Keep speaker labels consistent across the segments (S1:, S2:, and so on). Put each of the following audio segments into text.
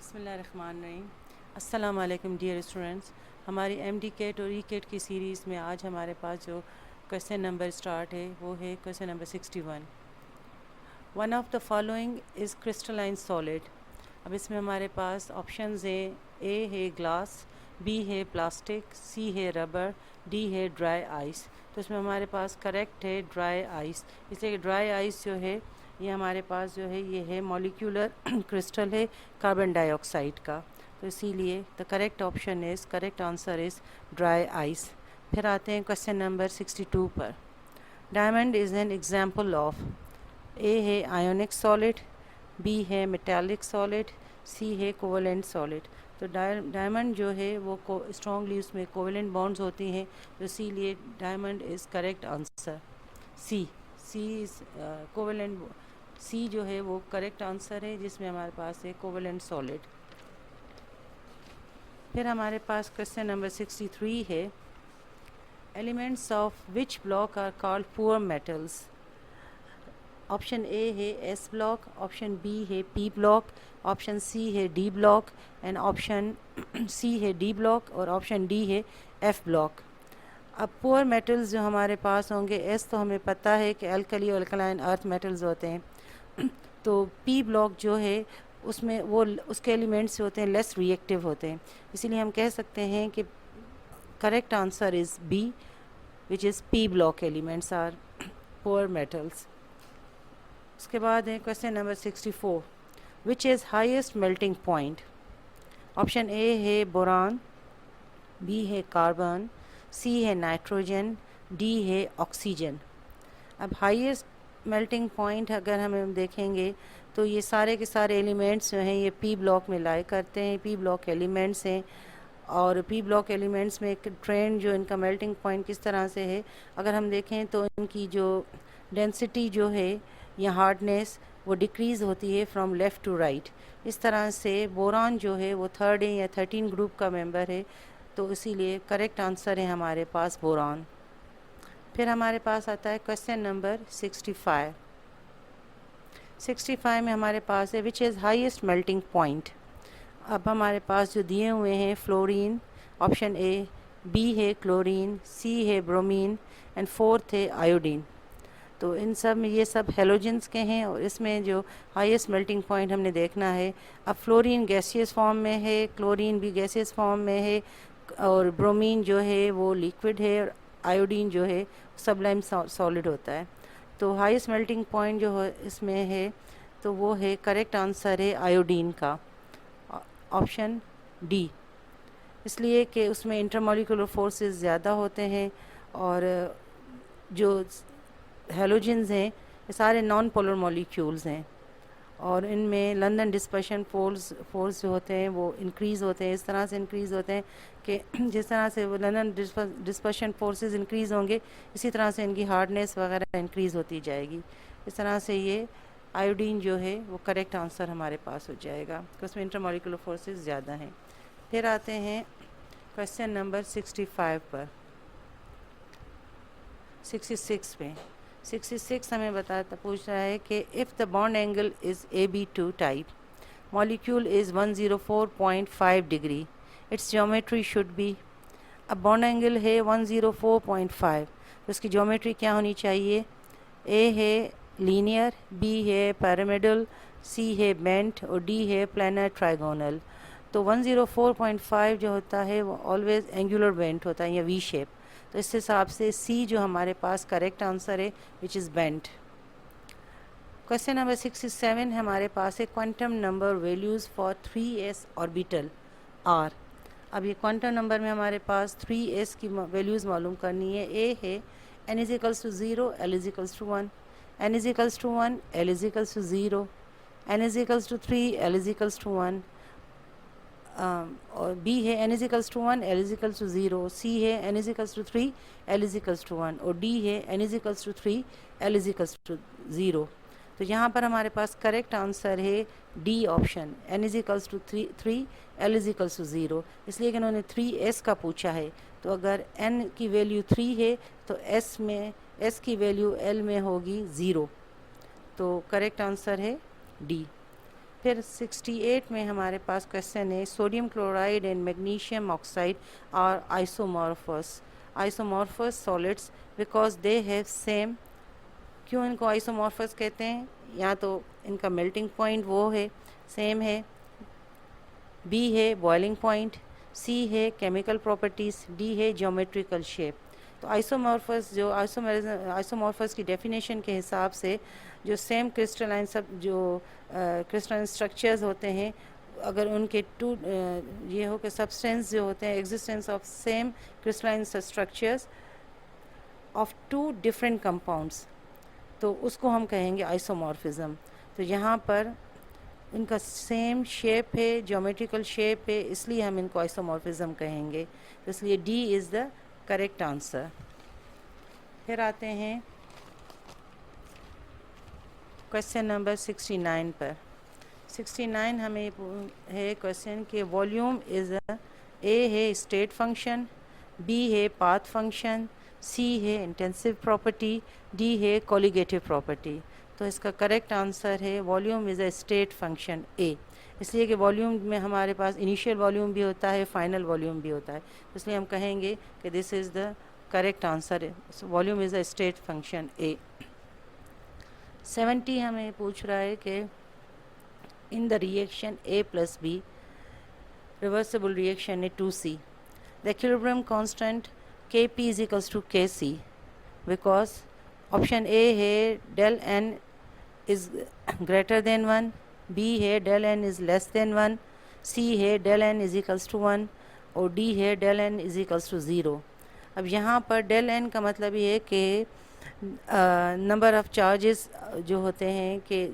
S1: बिस्मिल्लाहिर्रहमानिर्रहीम। अस्सलाम वालेकुम डियर स्टूडेंट्स। हमारी एमडी केट और ई केट की सीरीज़ में आज हमारे पास जो क्वेश्चन नंबर स्टार्ट है वो है question number 61। One of the following is crystalline solid. अब इसमें हमारे पास ऑप्शंस हैं, ए है ग्लास, बी है प्लास्टिक, सी है रबर, डी है ड्राई आइस। तो इसमें हमारे पास करेक्ट है ड्राई आइस, इसलिए ड्राई आइस जो है ये हमारे पास जो है ये है मॉलिक्यूलर क्रिस्टल है कार्बन डाइऑक्साइड का। तो इसीलिए the correct option is, correct answer is dry ice. फिर आते हैं क्वेश्चन नंबर 62 पर। Diamond is an example of, A है आयोनिक सॉलिड, बी है मेटालिक सॉलिड, सी है कोवेलेंट सॉलिड। तो डायमंड जो है वो स्ट्रॉन्गली उसमें कोवेलेंट बॉन्ड्स होती हैं, तो इसीलिए diamond is correct answer C. C is covalent, C जो है वो करेक्ट आंसर है जिसमें हमारे पास है कोवेलेंट सॉलिड। फिर हमारे पास क्वेश्चन नंबर 63 है, elements of which block are called poor metals. Option A है एस ब्लॉक, ऑप्शन बी है पी ब्लॉक, ऑप्शन सी है D block and option C है डी ब्लॉक और ऑप्शन डी है एफ ब्लॉक। अब poor metals जो हमारे पास होंगे, एस तो हमें पता है कि अल्कली और अल्कलाइन अर्थ मेटल्स होते हैं तो पी ब्लॉक जो है उसमें वो उसके एलिमेंट्स होते हैं लेस रिएक्टिव होते हैं, इसीलिए हम कह सकते हैं कि correct answer is B, which is P block elements are poor metals. उसके बाद है question number 64, which is highest melting point. Option A है बोरान, बी है कार्बन, सी है नाइट्रोजन, डी है ऑक्सीजन। अब हाईएस्ट मेल्टिंग पॉइंट अगर हम देखेंगे तो ये सारे के सारे एलिमेंट्स जो हैं ये पी ब्लॉक में लाई करते हैं, पी ब्लॉक एलिमेंट्स हैं। और पी ब्लॉक एलिमेंट्स में एक ट्रेंड जो इनका मेल्टिंग पॉइंट किस तरह से है, अगर हम देखें तो इनकी जो डेंसिटी जो है या हार्डनेस वो डिक्रीज़ होती है फ्रॉम लेफ़्ट टू राइट। इस तरह से बोरान जो है वो थर्ड है या 13 ग्रुप का मेंबर है, तो इसीलिए करेक्ट आंसर है हमारे पास बोरान। फिर हमारे पास आता है क्वेश्चन नंबर 65। 65 में हमारे पास है which is highest melting point. अब हमारे पास जो दिए हुए हैं फ्लोरीन, ऑप्शन ए, बी है क्लोरीन, सी है ब्रोमीन एंड फोर्थ है आयोडीन। तो इन सब में ये सब हेलोजेंस के हैं और इसमें जो हाईएस्ट मेल्टिंग पॉइंट हमने देखना है, अब फ्लोरीन गैसियस फॉर्म में है, क्लोरीन भी गैसियस फॉर्म में है और ब्रोमीन जो है वो लिक्विड है और आयोडीन जो है सबलाइम सॉलिड होता है। तो हाईएस्ट मेल्टिंग पॉइंट जो है इसमें है तो वो है करेक्ट आंसर है आयोडीन का, ऑप्शन डी, इसलिए कि उसमें इंटरमॉलिक्यूलर फोर्सेस ज़्यादा होते हैं और जो हेलोजेंस हैं ये सारे नॉन पोलर मॉलिक्यूल्स हैं और इनमें लंदन डिस्पर्शन फोर्स जो होते हैं वो इंक्रीज़ होते हैं, इस तरह से इंक्रीज़ होते हैं कि जिस तरह से वो लंदन डिस्पर्शन फोर्सेस इंक्रीज़ होंगे इसी तरह से इनकी हार्डनेस वगैरह इंक्रीज़ होती जाएगी। इस तरह से ये आयोडीन जो है वो करेक्ट आंसर हमारे पास हो जाएगा क्योंकि उसमें इंटरमॉलिक्यूलर फोर्सेस ज़्यादा हैं। फिर आते हैं क्वेश्चन नंबर 65 पर। 66 में 66 हमें पूछ रहा है कि if the bond angle is AB2 type, molecule is 104.5 degree, it's geometry should be. अब बॉन्ड एंगल है 104.5, तो इसकी ज्योमेट्री क्या होनी चाहिए, ए है लीनियर, बी है पैरामिडल, सी है बेंट और डी है प्लानर ट्राइगोनल। तो 104.5 जो होता है वो ऑलवेज एंगुलर बेंट होता है या वी शेप, तो इस हिसाब से सी जो हमारे पास करेक्ट आंसर है which is bent. Question number 67 हमारे पास है quantum number values for 3s orbital are. अब ये क्वांटम नंबर में हमारे पास 3s की वैल्यूज़ मालूम करनी है। ए है n is equals to 0, l is equals to 1, n is equals to 1, l is equals to 0, n is equals to 3, l is equals to 1, और बी है n is equals to 1, l is equals to 0, C है n is equals to 3, l is equals to 1 और D है n is equals to 3, l is equals to 0। तो यहाँ पर हमारे पास करेक्ट आंसर है D option, n is equals to 3, l is equals to 0, इसलिए कि उन्होंने 3s का पूछा है। तो अगर n की वैल्यू 3 है तो s की वैल्यू l में होगी 0, तो करेक्ट आंसर है डी। फिर 68 में हमारे पास क्वेश्चन है sodium chloride and magnesium oxide are isomorphous solids because they have same. क्यों इनको आइसोमॉर्फस कहते हैं? या तो इनका मेल्टिंग पॉइंट वो है सेम है, बी है बॉइलिंग पॉइंट, सी है केमिकल प्रॉपर्टीज़, डी है ज्योमेट्रिकल शेप। तो आइसोमॉर्फस की डेफिनेशन के हिसाब से जो सेम क्रिस्टलाइन क्रिस्टलाइन स्ट्रक्चर्स होते हैं, अगर उनके ये हो कि सब्सटेंस जो होते हैं existence of same crystalline structures of two different compounds, तो उसको हम कहेंगे आइसोमॉर्फिज्म। तो यहाँ पर इनका सेम शेप है, ज्योमेट्रिकल शेप है, इसलिए हम इनको आइसोमॉर्फिज्म कहेंगे। तो इसलिए D is the correct answer. फिर आते हैं क्वेश्चन नंबर 69 पर। 69 हमें है क्वेश्चन के वॉल्यूम इज़ ए है स्टेट फंक्शन, बी है पाथ फंक्शन, सी है इंटेंसिव प्रॉपर्टी, डी है कोलिगेटिव प्रॉपर्टी। तो इसका करेक्ट आंसर है volume is a state function A, इसलिए कि वॉल्यूम में हमारे पास इनिशियल वॉल्यूम भी होता है, फाइनल वॉल्यूम भी होता है, इसलिए हम कहेंगे कि this is the correct answer, volume is a state function A. 70 हमें पूछ रहा है कि in the reaction A plus B reversible reaction है 2C, the equilibrium constant Kp is equals to Kc because option A है del n is greater than 1, B है del n is less than 1, C है del n is equals to 1 और D है del n is equals to 0। अब यहाँ पर del n का मतलब ये है कि नंबर ऑफ़ चार्जेस जो होते हैं कि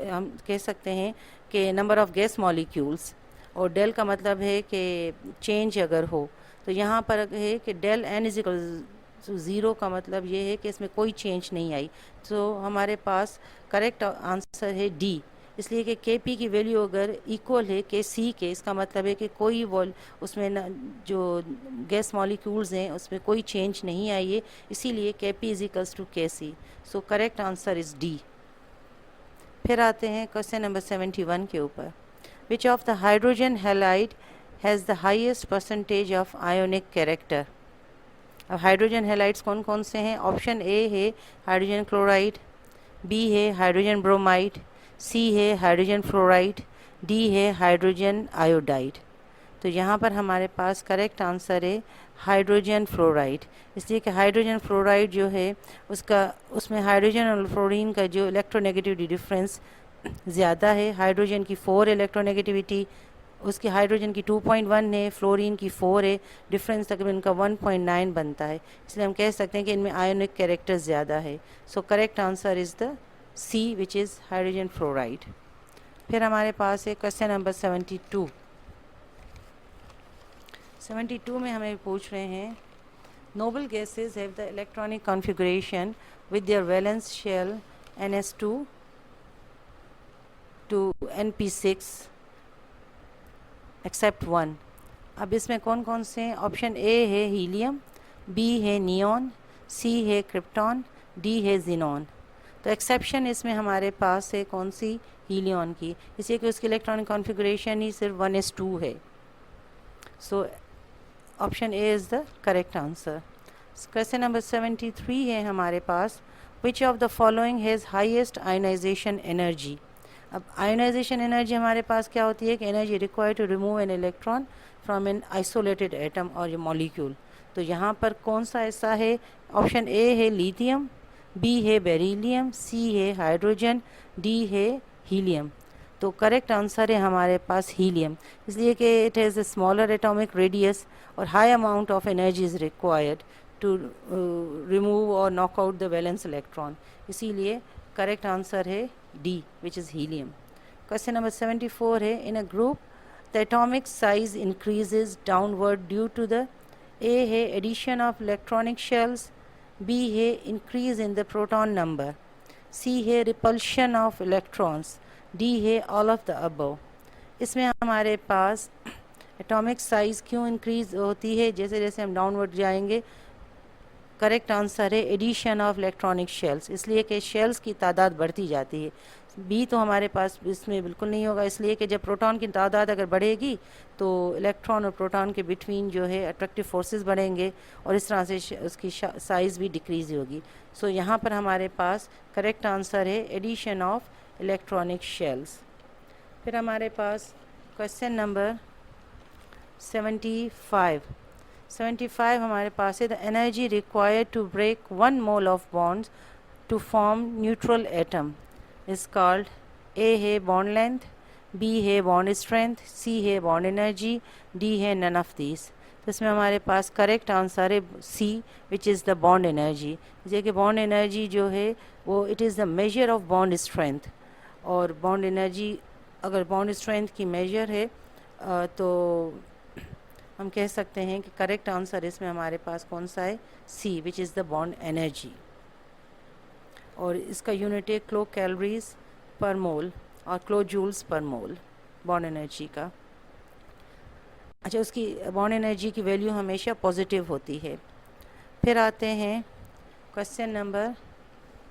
S1: हम कह सकते हैं कि नंबर ऑफ़ गैस मॉलिक्यूल्स, और del का मतलब है कि चेंज अगर हो, तो यहाँ पर है कि del n is equal to 0 का मतलब ये है कि इसमें कोई चेंज नहीं आई। तो हमारे पास करेक्ट आंसर है डी, इसलिए कि Kp की वैल्यू अगर इक्वल है Kc के, इसका मतलब है कि कोई उसमें जो गैस मॉलिक्यूल्स हैं उसमें कोई चेंज नहीं आई है, इसीलिए Kp is equals to Kc। So correct answer is D. फिर आते हैं क्वेश्चन नंबर 71 के ऊपर। Which of the hydrogen halide has the highest percentage of ionic character. अब हाइड्रोजन हैलाइड्स कौन कौन से हैं? ऑप्शन ए है हाइड्रोजन क्लोराइड, बी है हाइड्रोजन ब्रोमाइड, सी है हाइड्रोजन फ्लोराइड, डी है हाइड्रोजन आयोडाइड। तो यहाँ पर हमारे पास करेक्ट आंसर है हाइड्रोजन फ्लोराइड, इसलिए कि हाइड्रोजन फ्लोराइड जो है उसमें हाइड्रोजन और फ्लोरीन का जो इलेक्ट्रोनेगेटिविटी डिफरेंस ज़्यादा है। हाइड्रोजन की 4 इलेक्ट्रोनेगेटिविटी, उसकी हाइड्रोजन की 2.1 है, फ्लोरीन की 4 है, डिफरेंस तकरीबन इनका 1.9 बनता है, इसलिए हम कह सकते हैं कि इनमें आयोनिक कैरेक्टर ज़्यादा है। So correct answer is the C which is hydrogen fluoride. फिर हमारे पास है क्वेश्चन नंबर 72। 72 में हमें पूछ रहे हैं noble gases have the electronic configuration with their valence shell NS2 to NP6 except 1। अब इसमें कौन कौन से हैं? ऑप्शन ए है हीलियम, बी है नियॉन, सी है क्रिप्टॉन, डी है जीनॉन। तो एक्सेप्शन इसमें हमारे पास है कौन सी? हीलियन की, इसलिए कि उसकी इलेक्ट्रॉनिक कॉन्फ़िगरेशन ही सिर्फ 1s2 है। So option A is the correct answer. Question number 73 है हमारे पास, which of the following has highest ionisation energy. अब आयोनाइजेशन एनर्जी हमारे पास क्या होती है कि energy required to remove an electron from an isolated atom और मॉलिक्यूल। तो यहाँ पर कौन सा ऐसा है? ऑप्शन ए है लिथियम, बी है बेरिलियम, सी है हाइड्रोजन, डी है हीलियम। तो करेक्ट आंसर है हमारे पास हीलियम, इसलिए कि it has a smaller atomic radius और high amount of energy is required to remove और knock out the valence electron, इसीलिए करेक्ट आंसर है D which is helium. Question number 74 है, in a group the atomic size increases downward due to the A है addition of electronic shells, B है increase in the proton number, C है repulsion of electrons, D है all of the above. इसमें हमारे पास atomic size क्यों increase होती है? जैसे जैसे हम डाउनवर्ड जाएंगे करेक्ट आंसर है एडिशन ऑफ इलेक्ट्रॉनिक शेल्स, इसलिए कि शेल्स की तादाद बढ़ती जाती है। बी तो हमारे पास इसमें बिल्कुल नहीं होगा, इसलिए कि जब प्रोटॉन की तादाद अगर बढ़ेगी तो इलेक्ट्रॉन और प्रोटॉन के बिटवीन जो है अट्रैक्टिव फोर्सेस बढ़ेंगे और इस तरह से उसकी साइज़ भी डिक्रीज़ होगी। सो यहाँ पर हमारे पास करेक्ट आंसर है एडिशन ऑफ इलेक्ट्रॉनिक शेल्स। फिर हमारे पास क्वेश्चन नंबर 75 हमारे पास है the energy required to break 1 mole of bonds to form neutral atom is called, A है बॉन्ड लेंथ, बी है बॉन्ड स्ट्रेंथ, सी है बॉन्ड एनर्जी, डी है नन ऑफ दिस। तो इसमें हमारे पास करेक्ट आंसर है C which is the bond energy. जैसे कि बॉन्ड एनर्जी जो है वो it is the measure of bond strength, और बॉन्ड एनर्जी अगर बॉन्ड स्ट्रेंथ की मेजर है तो हम कह सकते हैं कि करेक्ट आंसर इसमें हमारे पास कौन सा है, C which is the bond energy. और इसका यूनिट है किलो कैलोरीज पर मोल और किलो जूल्स पर मोल बॉन्ड एनर्जी का। अच्छा, उसकी बॉन्ड एनर्जी की वैल्यू हमेशा पॉजिटिव होती है। फिर आते हैं क्वेश्चन नंबर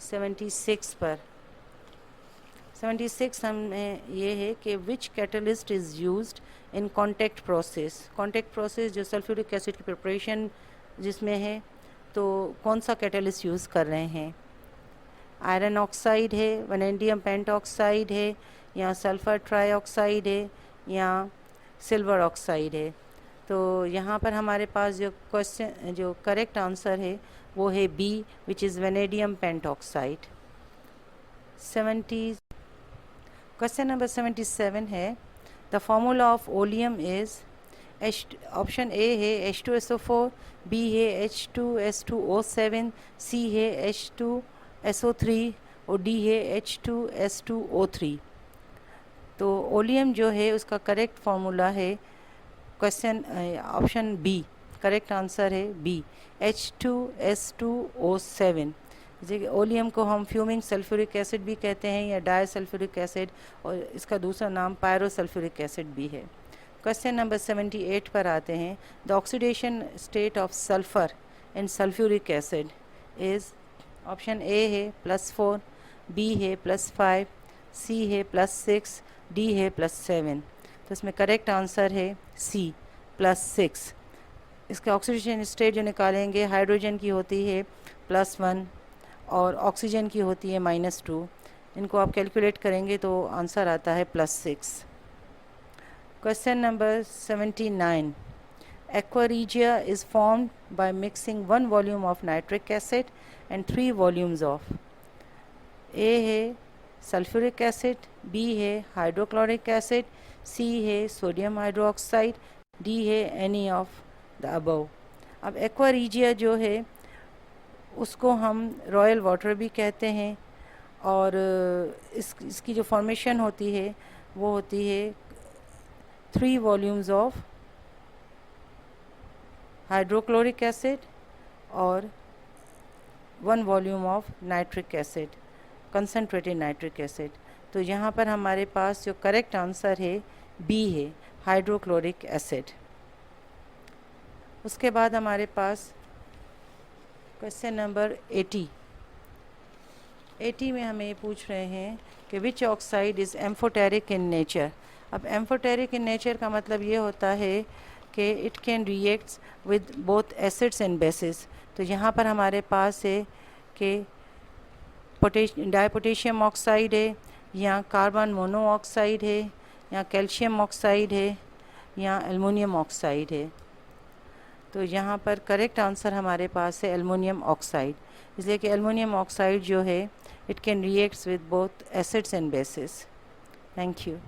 S1: 76 पर। 76 हमें ये है कि which catalyst is used in contact process. Contact process जो सल्फ्यूरिक एसिड की प्रिपरेशन जिसमें है, तो कौन सा कैटलिस्ट यूज़ कर रहे हैं? आयरन ऑक्साइड है, वैनेडियम पेंटॉक्साइड है, या सल्फ़र ट्राईऑक्साइड है, या सिल्वर ऑक्साइड है। तो यहाँ पर हमारे पास जो करेक्ट आंसर है वो है B which is vanadium pentoxide. Question number 77 है the formula of oleum is option A है H2SO4, बी है H2S2O7, सी है H2SO3 और डी है H2S2O3। तो ओलियम जो है उसका करेक्ट फार्मूला है question option B, correct answer है बी H2S2O7। जैसे कि ओलियम को हम फ्यूमिंग सल्फ्यूरिक एसिड भी कहते हैं या डाई सल्फ्यूरिक एसिड, और इसका दूसरा नाम पायरो सल्फ्यूरिक एसिड भी है। क्वेश्चन नंबर 78 पर आते हैं the oxidation state of sulphur in sulphuric acid is, option A है +4, बी है +5, सी है +6, डी है +7। तो इसमें करेक्ट आंसर है सी +6। इसका ऑक्सीडेशन स्टेट जो निकालेंगे, हाइड्रोजन की होती है +1 और ऑक्सीजन की होती है -2। इनको आप कैलकुलेट करेंगे तो आंसर आता है +6। Question number 79 aqua regia is formed by mixing 1 volume of nitric acid and 3 volumes of, A है सल्फ्यूरिक एसिड, बी है हाइड्रोक्लोरिक एसिड, सी है सोडियम हाइड्रोक्साइड, डी है एनी ऑफ द अबव। अब एक्वा रीजिया जो है उसको हम रॉयल वाटर भी कहते हैं, और इसकी जो फॉर्मेशन होती है वो होती है 3 वॉल्यूम्स ऑफ हाइड्रोक्लोरिक एसिड और 1 volume of nitric acid, concentrated nitric acid. तो यहाँ पर हमारे पास जो करेक्ट आंसर है बी है हाइड्रोक्लोरिक एसिड। उसके बाद हमारे पास क्वेश्चन नंबर 80 में हमें ये पूछ रहे हैं कि विच oxide is amphoteric in nature. अब एम्फोटेरिक इन नेचर का मतलब ये होता है कि it can reacts with both acids and bases. तो यहाँ पर हमारे पास है कि डाईपोटेशियम ऑक्साइड है, या कार्बन मोनोऑक्साइड है, या कैल्शियम ऑक्साइड है, या एल्युमिनियम ऑक्साइड है। तो यहाँ पर करेक्ट आंसर हमारे पास है एल्युमिनियम ऑक्साइड, इसलिए कि एल्युमिनियम ऑक्साइड जो है it can reacts with both acids and bases. Thank you.